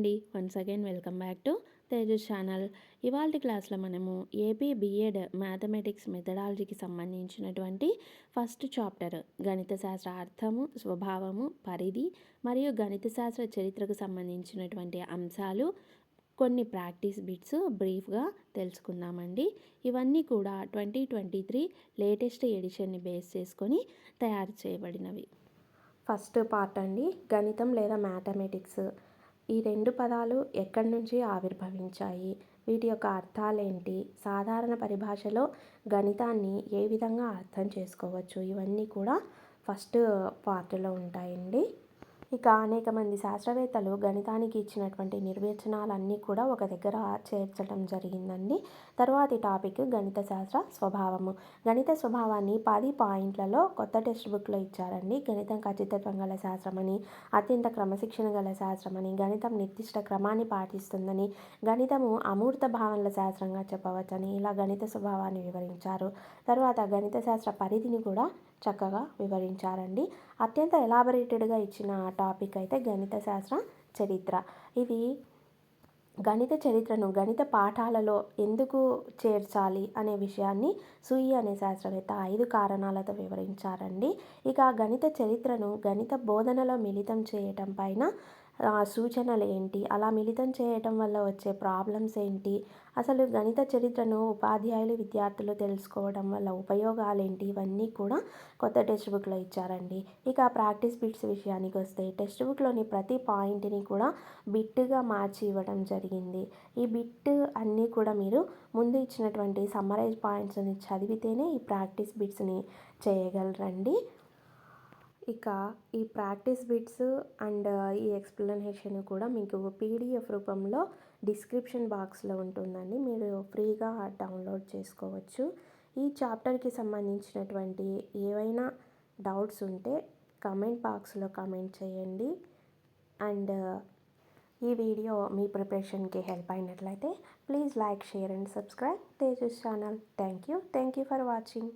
అండి. Once again welcome back to Tejas channel. ఇవాల్టి క్లాస్లో మనము ఏపీ బీఎడ్ మ్యాథమెటిక్స్ మెథడాలజీకి సంబంధించినటువంటి ఫస్ట్ చాప్టర్ గణిత శాస్త్ర అర్థము, స్వభావము, పరిధి మరియు గణిత శాస్త్ర చరిత్రకు సంబంధించినటువంటి అంశాలు, కొన్ని ప్రాక్టీస్ బిట్స్ బ్రీఫ్గా తెలుసుకుందామండి. ఇవన్నీ కూడా 2023 లేటెస్ట్ ఎడిషన్ని బేస్ చేసుకొని తయారు చేయబడినవి. ఫస్ట్ పార్ట్ అండి, గణితం లేదా మ్యాథమెటిక్స్. ఈ రెండు పదాలు ఎక్కడి నుంచి ఆవిర్భవించాయి, వీటి యొక్క అర్థాలేంటి, సాధారణ పరిభాషలో గణితాన్ని ఏ విధంగా అర్థం చేసుకోవచ్చు, ఇవన్నీ కూడా ఫస్ట్ పార్ట్లో ఉంటాయండి. ఇక అనేక మంది శాస్త్రవేత్తలు గణితానికి ఇచ్చినటువంటి నిర్వచనాలన్నీ కూడా ఒక దగ్గర చేర్చడం జరిగిందండి. తరువాతి టాపిక్ గణిత శాస్త్ర స్వభావము. గణిత స్వభావాన్ని 10 పాయింట్లలో కొత్త టెక్స్ట్ బుక్లో ఇచ్చారండి. గణితం ఖచ్చితత్వం గల శాస్త్రమని, అత్యంత క్రమశిక్షణ గల శాస్త్రమని, గణితం నిర్దిష్ట క్రమాన్ని పాటిస్తుందని, గణితము అమూర్త భావనల శాస్త్రంగా చెప్పవచ్చని, ఇలా గణిత స్వభావాన్ని వివరించారు. తర్వాత గణిత శాస్త్ర పరిధిని కూడా చక్కగా వివరించారండి. అత్యంత ఎలాబరేటెడ్గా ఇచ్చిన టాపిక్ అయితే గణిత శాస్త్ర చరిత్ర. ఇది గణిత చరిత్రను గణిత పాఠాలలో ఎందుకు చేర్చాలి అనే విషయాన్ని సూయి అనే శాస్త్రవేత్త 5 కారణాలతో వివరించారండి. ఇక గణిత చరిత్రను గణిత బోధనలో మిళితం చేయటం పైన సూచనలు ఏంటి, అలా మిళితం చేయటం వల్ల వచ్చే ప్రాబ్లమ్స్ ఏంటి, అసలు గణిత చరిత్రను ఉపాధ్యాయులు విద్యార్థులు తెలుసుకోవడం వల్ల ఉపయోగాలు ఏంటి, ఇవన్నీ కూడా కొత్త టెక్స్ట్ బుక్లో ఇచ్చారండి. ఇక ప్రాక్టీస్ బిట్స్ విషయానికి వస్తే టెక్స్ట్ బుక్లోని ప్రతి పాయింట్ని కూడా బిట్గా మార్చి ఇవ్వడం జరిగింది. ఈ బిట్ అన్నీ కూడా మీరు ముందు ఇచ్చినటువంటి సమ్మరైజ్ పాయింట్స్ని చదివితేనే ఈ ప్రాక్టీస్ బిట్స్ని చేయగలరండి. ఇక ఈ ప్రాక్టీస్ బిట్స్ అండ్ ఈ ఎక్స్ప్లెనేషన్ కూడా మీకు పీడిఎఫ్ రూపంలో డిస్క్రిప్షన్ బాక్స్లో ఉంటుందండి. మీరు ఫ్రీగా డౌన్లోడ్ చేసుకోవచ్చు. ఈ చాప్టర్కి సంబంధించినటువంటి ఏవైనా డౌట్స్ ఉంటే కమెంట్ బాక్స్లో కమెంట్ చేయండి. అండ్ ఈ వీడియో మీ ప్రిపరేషన్కి హెల్ప్ అయినట్లయితే please like, share and subscribe Tejas channel. Thank you for watching.